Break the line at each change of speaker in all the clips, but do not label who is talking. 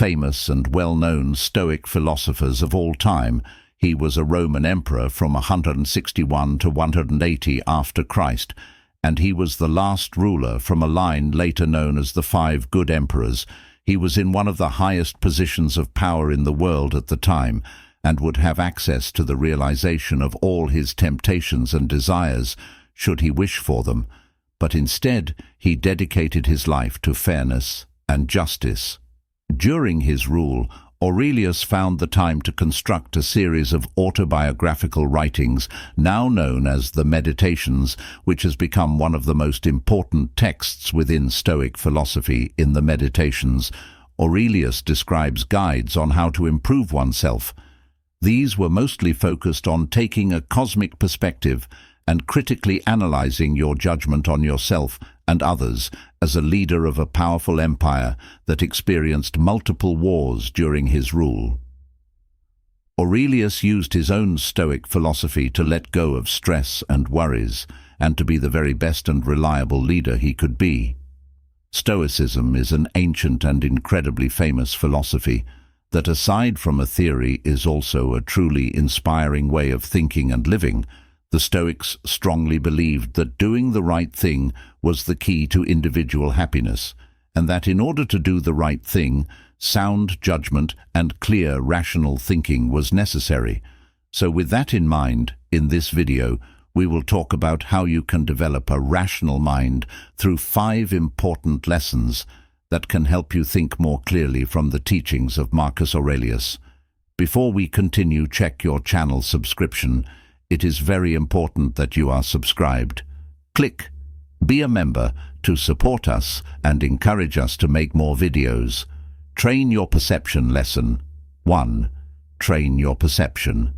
famous and well-known Stoic philosophers of all time. He was a Roman emperor from 161 to 180 after Christ, and he was the last ruler from a line later known as the Five Good Emperors. He was in one of the highest positions of power in the world at the time, and would have access to the realization of all his temptations and desires, should he wish for them. But instead, he dedicated his life to fairness and justice. During his rule, Aurelius found the time to construct a series of autobiographical writings, now known as the Meditations, which has become one of the most important texts within Stoic philosophy. In the Meditations, Aurelius describes guides on how to improve oneself. These were mostly focused on taking a cosmic perspective and critically analyzing your judgment on yourself and others as a leader of a powerful empire that experienced multiple wars during his rule. Aurelius used his own Stoic philosophy to let go of stress and worries, and to be the very best and reliable leader he could be. Stoicism is an ancient and incredibly famous philosophy that, aside from a theory, is also a truly inspiring way of thinking and living. The Stoics strongly believed that doing the right thing was the key to individual happiness, and that in order to do the right thing, sound judgment and clear, rational thinking was necessary. So with that in mind, in this video, we will talk about how you can develop a rational mind through 5 important lessons that can help you think more clearly from the teachings of Marcus Aurelius. Before we continue, check your channel subscription. It is very important that you are subscribed. Click Be a Member to support us and encourage us to make more videos. Train your perception. Lesson 1. Train your perception.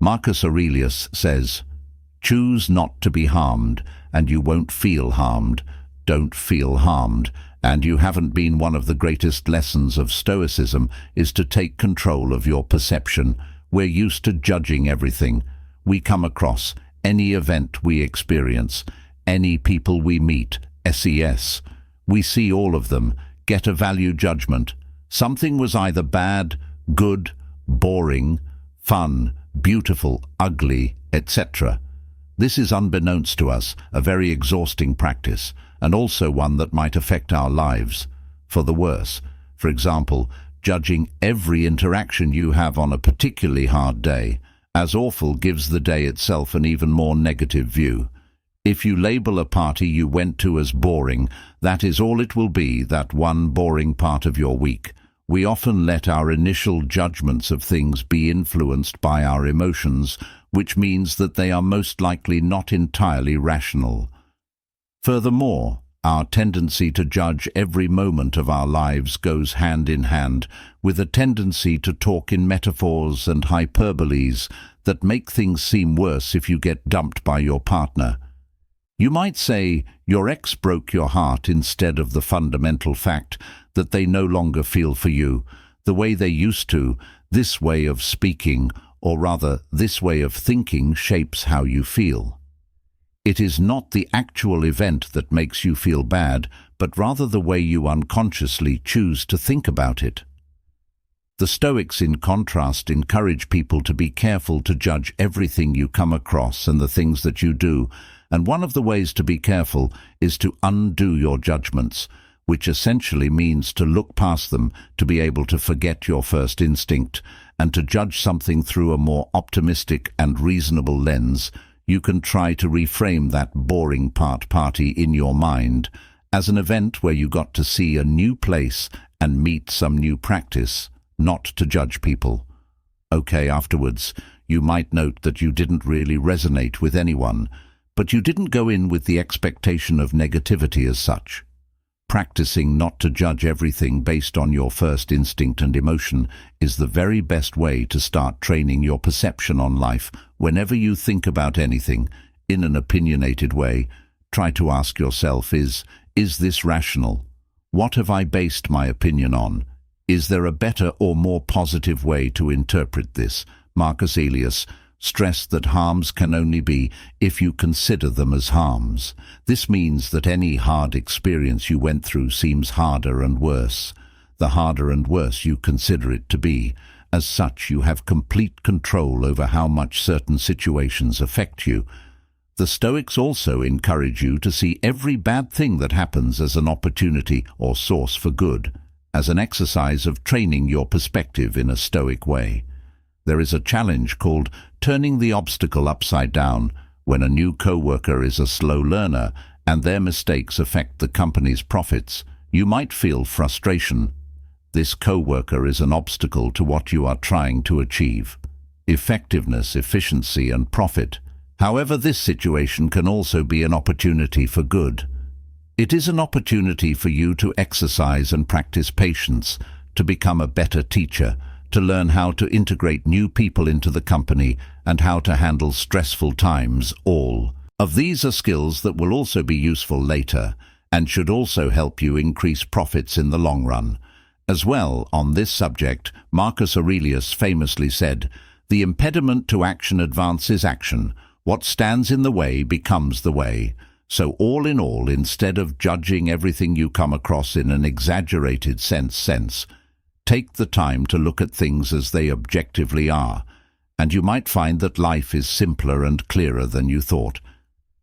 Marcus Aurelius says, "Choose not to be harmed, and you won't feel harmed. Don't feel harmed." And you haven't been. One of the greatest lessons of Stoicism is to take control of your perception. We're used to judging everything we come across, any event we experience, any people we meet, SES. We see all of them, get a value judgment. Something was either bad, good, boring, fun, beautiful, ugly, etc. This is, unbeknownst to us, a very exhausting practice, and also one that might affect our lives for the worse. For example, judging every interaction you have on a particularly hard day as awful gives the day itself an even more negative view. If you label a party you went to as boring, that is all it will be, that one boring part of your week. We often let our initial judgments of things be influenced by our emotions, which means that they are most likely not entirely rational. Furthermore, our tendency to judge every moment of our lives goes hand in hand with a tendency to talk in metaphors and hyperboles that make things seem worse if you get dumped by your partner. You might say your ex broke your heart instead of the fundamental fact that they no longer feel for you the way they used to. This way of speaking, or rather this way of thinking, shapes how you feel. It is not the actual event that makes you feel bad, but rather the way you unconsciously choose to think about it. The Stoics, in contrast, encourage people to be careful to judge everything you come across and the things that you do, and one of the ways to be careful is to undo your judgments, which essentially means to look past them, to be able to forget your first instinct, and to judge something through a more optimistic and reasonable lens. You can try to reframe that boring party in your mind as an event where you got to see a new place and meet some new practice, not to judge people. Okay, afterwards, you might note that you didn't really resonate with anyone, but you didn't go in with the expectation of negativity as such. Practicing not to judge everything based on your first instinct and emotion is the very best way to start training your perception on life. Whenever you think about anything in an opinionated way, try to ask yourself, is this rational? What have I based my opinion on? Is there a better or more positive way to interpret this? Marcus Aurelius stressed that harms can only be if you consider them as harms. This means that any hard experience you went through seems harder and worse. the harder and worse you consider it to be. As such, you have complete control over how much certain situations affect you. The Stoics also encourage you to see every bad thing that happens as an opportunity or source for good, as an exercise of training your perspective in a Stoic way. There is a challenge called turning the obstacle upside down when a new co-worker is a slow learner and their mistakes affect the company's profits. You might feel frustration. This co-worker is an obstacle to what you are trying to achieve. Effectiveness, efficiency, and profit. However, this situation can also be an opportunity for good. It is an opportunity for you to exercise and practice patience, to become a better teacher, to learn how to integrate new people into the company and how to handle stressful times. All of these are skills that will also be useful later and should also help you increase profits in the long run. As well, on this subject, Marcus Aurelius famously said, "The impediment to action advances action. What stands in the way becomes the way." So all in all, instead of judging everything you come across in an exaggerated sense, take the time to look at things as they objectively are, and you might find that life is simpler and clearer than you thought.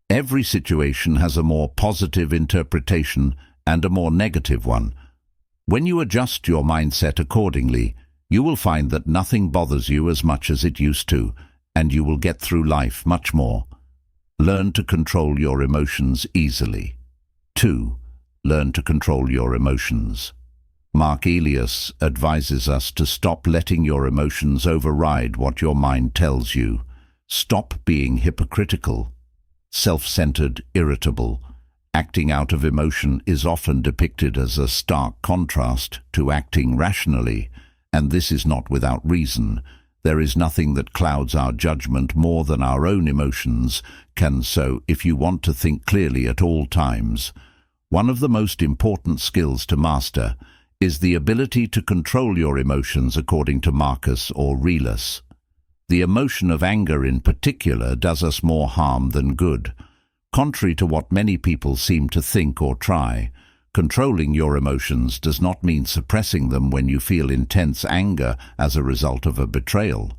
Every situation has a more positive interpretation and a more negative one. When you adjust your mindset accordingly, you will find that nothing bothers you as much as it used to, and you will get through life much more. Learn to control your emotions easily. 2. Learn to control your emotions. Marcus Aurelius advises us to stop letting your emotions override what your mind tells you. Stop being hypocritical, self-centered, irritable. Acting out of emotion is often depicted as a stark contrast to acting rationally, and this is not without reason. There is nothing that clouds our judgment more than our own emotions can, so if you want to think clearly at all times, one of the most important skills to master is the ability to control your emotions according to Marcus Aurelius. The emotion of anger in particular does us more harm than good. Contrary to what many people seem to think or try, controlling your emotions does not mean suppressing them when you feel intense anger as a result of a betrayal.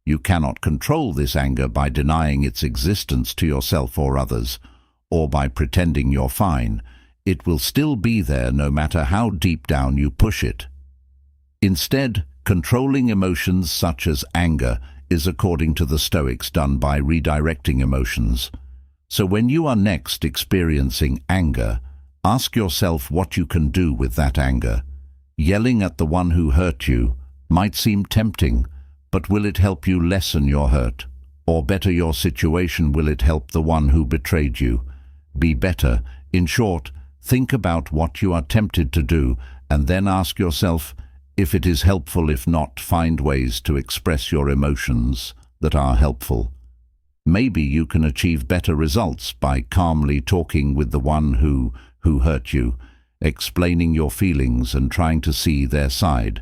You cannot control this anger by denying its existence to yourself or others, or by pretending you're fine. It will still be there no matter how deep down you push it. Instead, controlling emotions such as anger is, according to the Stoics, done by redirecting emotions. So when you are next experiencing anger, ask yourself what you can do with that anger. Yelling at the one who hurt you might seem tempting, but will it help you lessen your hurt? Or better your situation, will it help the one who betrayed you? Be better. In short, think about what you are tempted to do and then ask yourself if it is helpful. If not, find ways to express your emotions that are helpful. Maybe you can achieve better results by calmly talking with the one who hurt you, explaining your feelings and trying to see their side.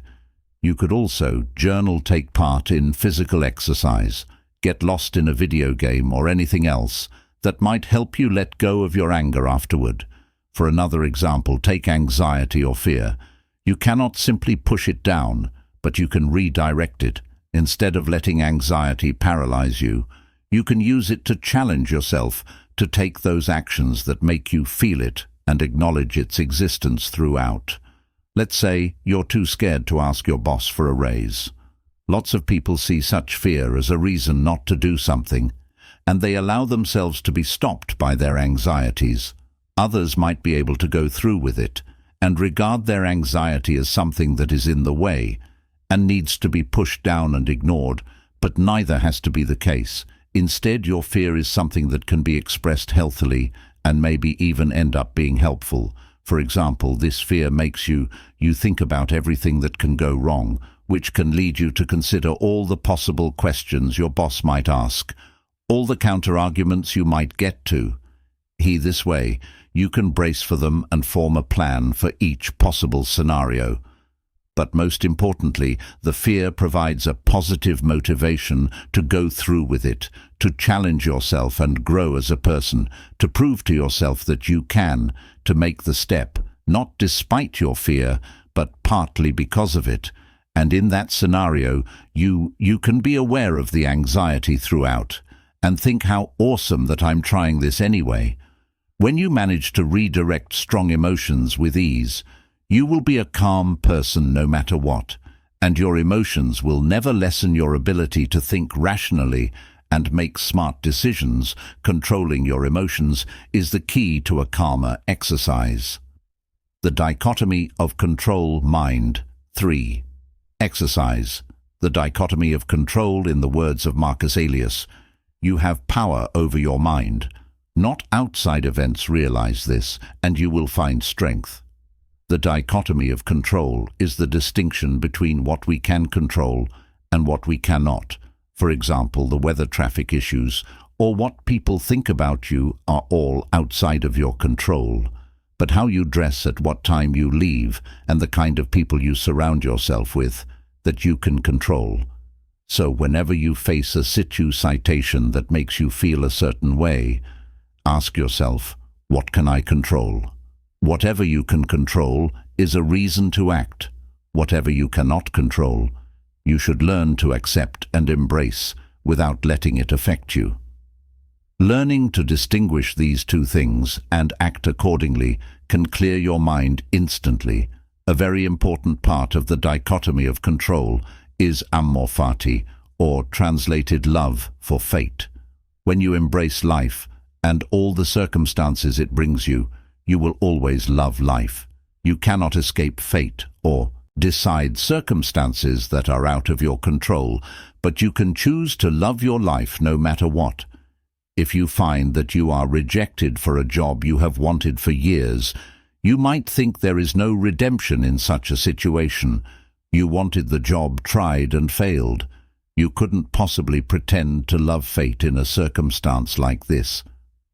You could also journal, take part in physical exercise, get lost in a video game or anything else that might help you let go of your anger afterward. For another example, take anxiety or fear. You cannot simply push it down, but you can redirect it. Instead of letting anxiety paralyze you, you can use it to challenge yourself to take those actions that make you feel it and acknowledge its existence throughout. Let's say you're too scared to ask your boss for a raise. Lots of people see such fear as a reason not to do something, and they allow themselves to be stopped by their anxieties. Others might be able to go through with it and regard their anxiety as something that is in the way and needs to be pushed down and ignored, but neither has to be the case. Instead, your fear is something that can be expressed healthily and maybe even end up being helpful. For example, this fear makes you think about everything that can go wrong, which can lead you to consider all the possible questions your boss might ask, all the counter-arguments you might get to. This way, you can brace for them and form a plan for each possible scenario. But most importantly, the fear provides a positive motivation to go through with it, to challenge yourself and grow as a person, to prove to yourself that you can, to make the step, not despite your fear, but partly because of it. And in that scenario, you can be aware of the anxiety throughout and think how awesome that I'm trying this anyway. When you manage to redirect strong emotions with ease, you will be a calm person no matter what, and your emotions will never lessen your ability to think rationally and make smart decisions. Controlling your emotions is the key to a calmer exercise. The dichotomy of control-mind. 3. Exercise. The dichotomy of control, in the words of Marcus Aurelius. You have power over your mind. Not outside events realize this, and you will find strength. The dichotomy of control is the distinction between what we can control and what we cannot. For example, the weather, traffic issues, or what people think about you are all outside of your control. But how you dress, at what time you leave, and the kind of people you surround yourself with, that you can control. So whenever you face a situation that makes you feel a certain way, ask yourself, what can I control? Whatever you can control is a reason to act. Whatever you cannot control, you should learn to accept and embrace without letting it affect you. Learning to distinguish these two things and act accordingly can clear your mind instantly. A very important part of the dichotomy of control is amor fati, or translated love for fate. When you embrace life and all the circumstances it brings you, you will always love life. You cannot escape fate or decide circumstances that are out of your control, but you can choose to love your life no matter what. If you find that you are rejected for a job you have wanted for years, you might think there is no redemption in such a situation. You wanted the job, tried and failed. You couldn't possibly pretend to love fate in a circumstance like this.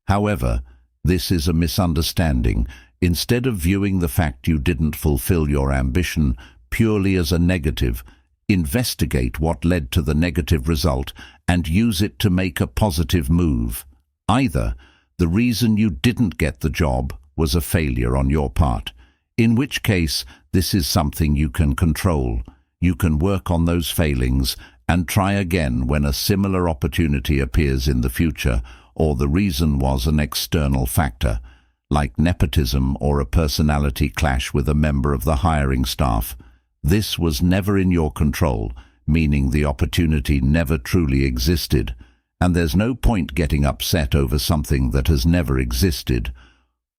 However, this is a misunderstanding. Instead of viewing the fact you didn't fulfill your ambition purely as a negative, investigate what led to the negative result and use it to make a positive move. Either the reason you didn't get the job was a failure on your part, in which case this is something you can control. You can work on those failings and try again when a similar opportunity appears in the future, or the reason was an external factor, like nepotism or a personality clash with a member of the hiring staff. This was never in your control, meaning the opportunity never truly existed, and there's no point getting upset over something that has never existed.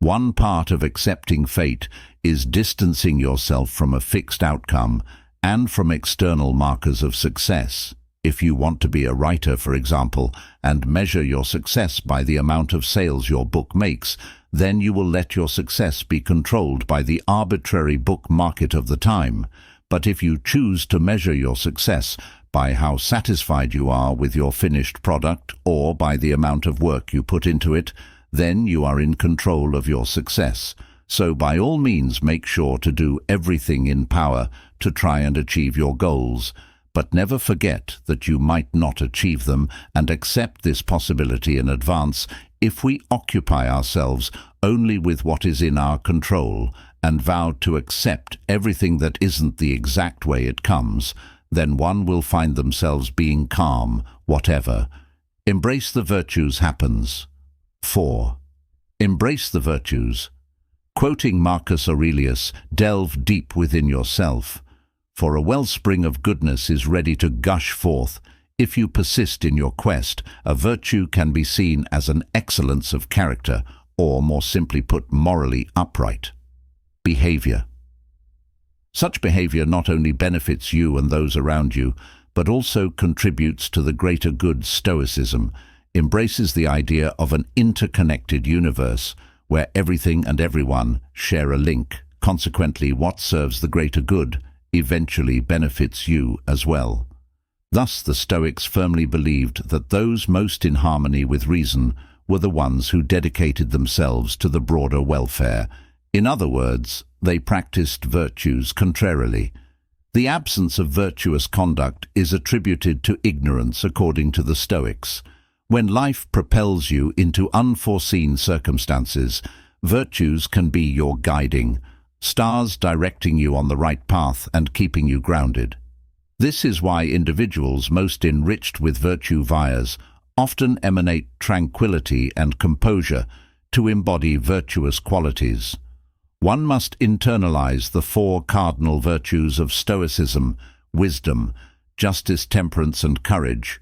One part of accepting fate is distancing yourself from a fixed outcome and from external markers of success. If you want to be a writer, for example, and measure your success by the amount of sales your book makes, then you will let your success be controlled by the arbitrary book market of the time. But if you choose to measure your success by how satisfied you are with your finished product or by the amount of work you put into it, then you are in control of your success. So by all means make sure to do everything in power to try and achieve your goals, but never forget that you might not achieve them, and accept this possibility in advance. If we occupy ourselves only with what is in our control and vow to accept everything that isn't the exact way it comes, then one will find themselves being calm, whatever. Embrace the virtues happens. 4. Embrace the virtues. Quoting Marcus Aurelius, delve deep within yourself, for a wellspring of goodness is ready to gush forth. If you persist in your quest, a virtue can be seen as an excellence of character, or more simply put, morally upright. Behavior. Such behavior not only benefits you and those around you, but also contributes to the greater good. Stoicism embraces the idea of an interconnected universe where everything and everyone share a link. Consequently, what serves the greater good eventually benefits you as well. Thus, the Stoics firmly believed that those most in harmony with reason were the ones who dedicated themselves to the broader welfare. In other words, they practiced virtues contrarily. The absence of virtuous conduct is attributed to ignorance, according to the Stoics. When life propels you into unforeseen circumstances, virtues can be your guiding. stars directing you on the right path and keeping you grounded. This is why individuals most enriched with virtue vias often emanate tranquility and composure to embody virtuous qualities. One must internalize the four cardinal virtues of Stoicism: wisdom, justice, temperance, and courage.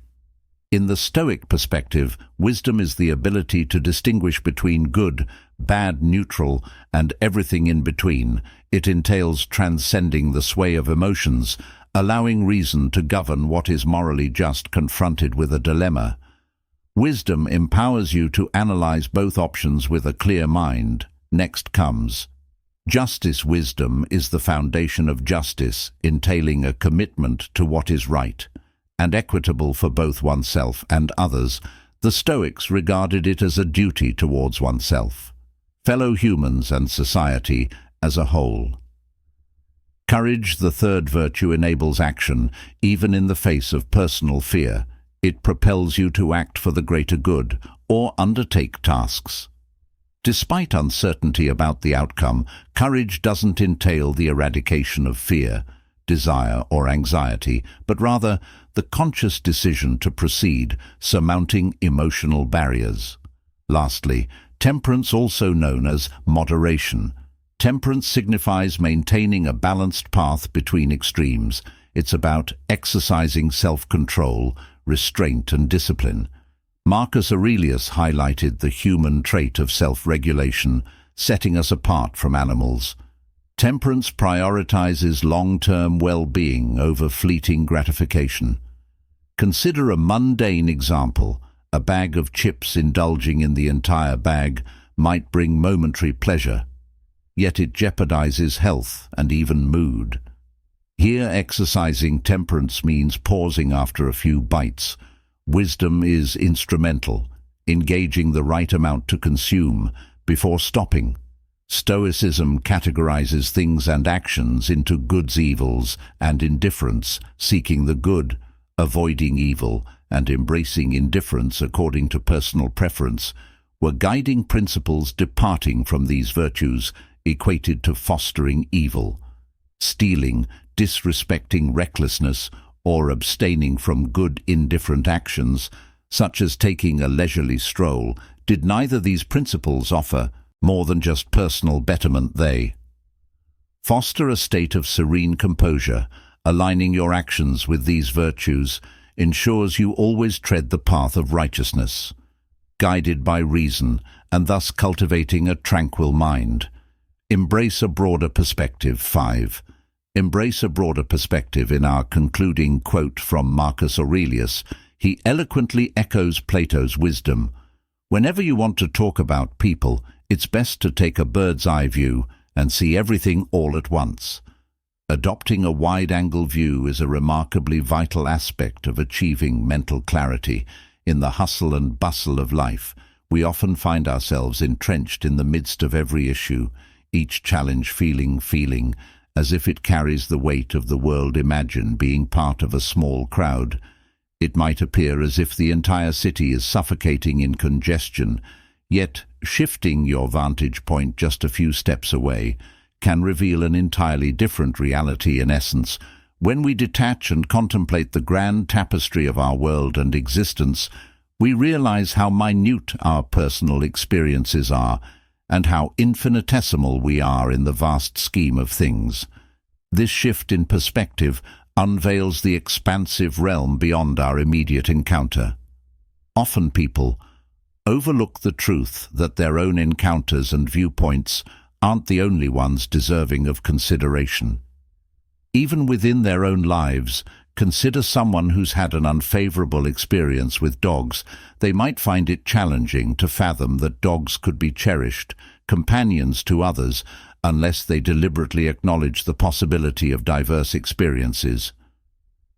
In the Stoic perspective, wisdom is the ability to distinguish between good, bad, neutral, and everything in between. It entails transcending the sway of emotions, allowing reason to govern what is morally just confronted with a dilemma. Wisdom empowers you to analyze both options with a clear mind. Next comes justice. Wisdom is the foundation of justice, entailing a commitment to what is right and equitable for both oneself and others. The Stoics regarded it as a duty towards oneself, fellow humans, and society as a whole. Courage, the third virtue, enables action, even in the face of personal fear. It propels you to act for the greater good or undertake tasks. Despite uncertainty about the outcome, courage doesn't entail the eradication of fear, desire, or anxiety, but rather the conscious decision to proceed, surmounting emotional barriers. Lastly, temperance, also known as moderation. Temperance signifies maintaining a balanced path between extremes. It's about exercising self-control, restraint, and discipline. Marcus Aurelius highlighted the human trait of self-regulation, setting us apart from animals. Temperance prioritizes long-term well-being over fleeting gratification. Consider a mundane example. A bag of chips indulging in the entire bag might bring momentary pleasure, yet it jeopardizes health and even mood. Here, exercising temperance means pausing after a few bites. Wisdom is instrumental, engaging the right amount to consume before stopping. Stoicism categorizes things and actions into goods, evils, and indifference, seeking the good, avoiding evil, and embracing indifference according to personal preference, were guiding principles. Departing from these virtues equated to fostering evil. Stealing, disrespecting, recklessness, or abstaining from good, indifferent actions, such as taking a leisurely stroll. Did neither these principles offer more than just personal betterment? They foster a state of serene composure. Aligning your actions with these virtues ensures you always tread the path of righteousness, guided by reason, and thus cultivating a tranquil mind. Embrace a broader perspective. 5. Embrace a broader perspective. In our concluding quote from Marcus Aurelius, he eloquently echoes Plato's wisdom. Whenever you want to talk about people, it's best to take a bird's-eye view and see everything all at once. Adopting a wide-angle view is a remarkably vital aspect of achieving mental clarity. In the hustle and bustle of life, we often find ourselves entrenched in the midst of every issue, each challenge feeling as if it carries the weight of the world. Imagine being part of a small crowd. It might appear as if the entire city is suffocating in congestion, yet shifting your vantage point just a few steps away can reveal an entirely different reality. In essence, when we detach and contemplate the grand tapestry of our world and existence, we realize how minute our personal experiences are and how infinitesimal we are in the vast scheme of things. This shift in perspective unveils the expansive realm beyond our immediate encounter. Often people overlook the truth that their own encounters and viewpoints aren't the only ones deserving of consideration. Even within their own lives, consider someone who's had an unfavorable experience with dogs. They might find it challenging to fathom that dogs could be cherished companions to others unless they deliberately acknowledge the possibility of diverse experiences.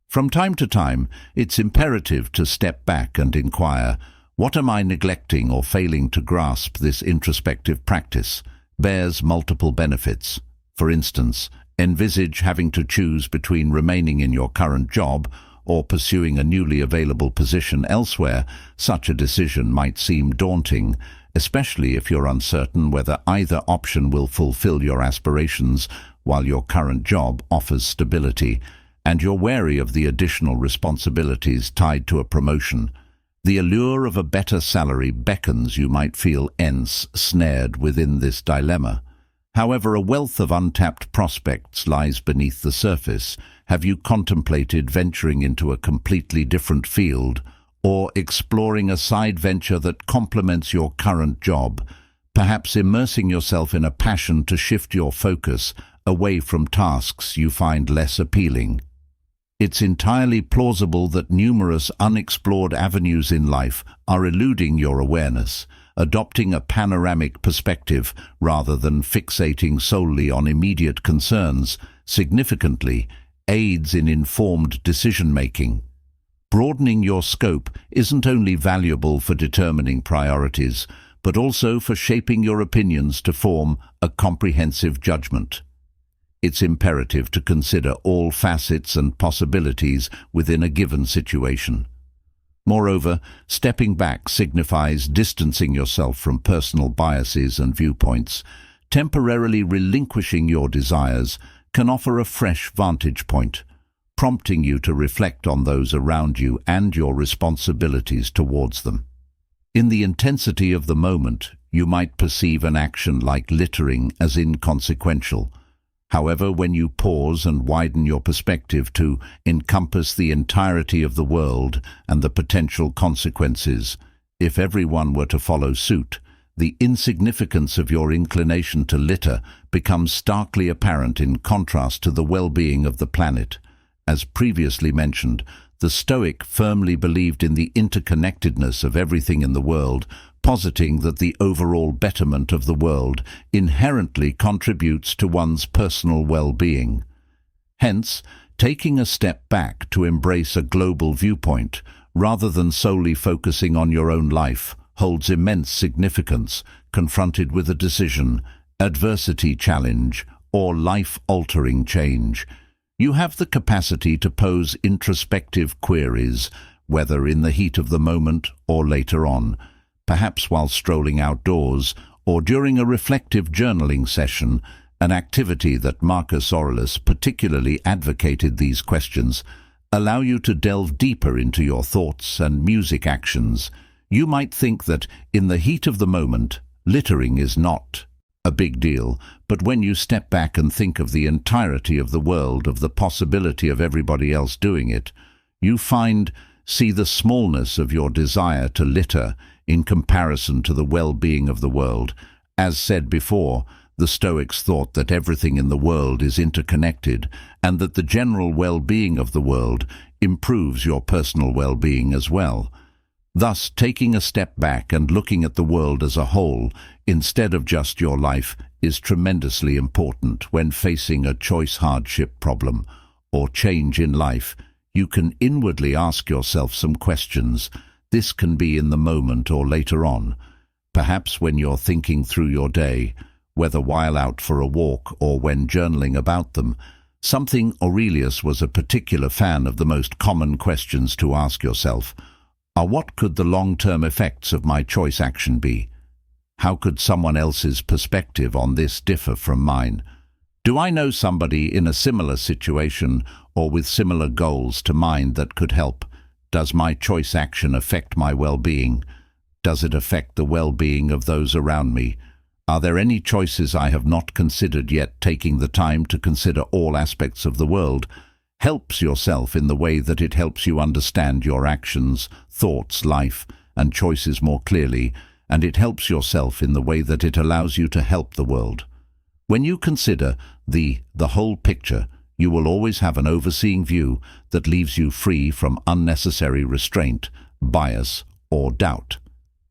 From time to time, it's imperative to step back and inquire, what am I neglecting or failing to grasp? This introspective practice bears multiple benefits. For instance, envisage having to choose between remaining in your current job or pursuing a newly available position elsewhere. Such a decision might seem daunting. especially if you're uncertain whether either option will fulfill your aspirations while your current job offers stability, and you're wary of the additional responsibilities tied to a promotion. The allure of a better salary beckons. You might feel snared within this dilemma. However, a wealth of untapped prospects lies beneath the surface. Have you contemplated venturing into a completely different field, or exploring a side venture that complements your current job, perhaps immersing yourself in a passion to shift your focus away from tasks you find less appealing? It's entirely plausible that numerous unexplored avenues in life are eluding your awareness. Adopting a panoramic perspective rather than fixating solely on immediate concerns significantly aids in informed decision-making. Broadening your scope isn't only valuable for determining priorities, but also for shaping your opinions to form a comprehensive judgment. It's imperative to consider all facets and possibilities within a given situation. Moreover, stepping back signifies distancing yourself from personal biases and viewpoints. Temporarily relinquishing your desires can offer a fresh vantage point, prompting you to reflect on those around you and your responsibilities towards them. In the intensity of the moment, you might perceive an action like littering as inconsequential. However, when you pause and widen your perspective to encompass the entirety of the world and the potential consequences, if everyone were to follow suit, the insignificance of your inclination to litter becomes starkly apparent in contrast to the well-being of the planet. As previously mentioned, the Stoic firmly believed in the interconnectedness of everything in the world, positing that the overall betterment of the world inherently contributes to one's personal well-being. Hence, taking a step back to embrace a global viewpoint, rather than solely focusing on your own life, holds immense significance. Confronted with a decision, adversity, challenge, or life-altering change, you have the capacity to pose introspective queries, whether in the heat of the moment or later on, perhaps while strolling outdoors or during a reflective journaling session, an activity that Marcus Aurelius particularly advocated. These questions allow you to delve deeper into your thoughts and music actions. You might think that, in the heat of the moment, littering is not a big deal, but when you step back and think of the entirety of the world, of the possibility of everybody else doing it, you see the smallness of your desire to litter in comparison to the well-being of the world. As said before, the Stoics thought that everything in the world is interconnected and that the general well-being of the world improves your personal well-being as well. Thus, taking a step back and looking at the world as a whole, instead of just your life, is tremendously important. When facing a choice hardship problem or change in life, you can inwardly ask yourself some questions. This can be in the moment or later on, perhaps when you're thinking through your day, whether while out for a walk or when journaling about them. Something Aurelius was a particular fan of. The most common questions to ask yourself are: what could the long-term effects of my choice action be? How could someone else's perspective on this differ from mine? Do I know somebody in a similar situation or with similar goals to mine that could help? Does my choice action affect my well-being? Does it affect the well-being of those around me? Are there any choices I have not considered yet? Taking the time to consider all aspects of the world helps yourself in the way that it helps you understand your actions, thoughts, life, and choices more clearly, and it helps yourself in the way that it allows you to help the world. When you consider the whole picture, you will always have an overseeing view that leaves you free from unnecessary restraint, bias, or doubt.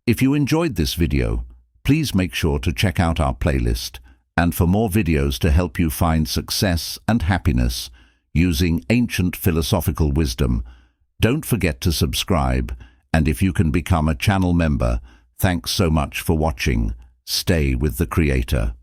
If you enjoyed this video, please make sure to check out our playlist, and for more videos to help you find success and happiness using ancient philosophical wisdom, don't forget to subscribe, and if you can become a channel member, thanks so much for watching. Stay with the Creator.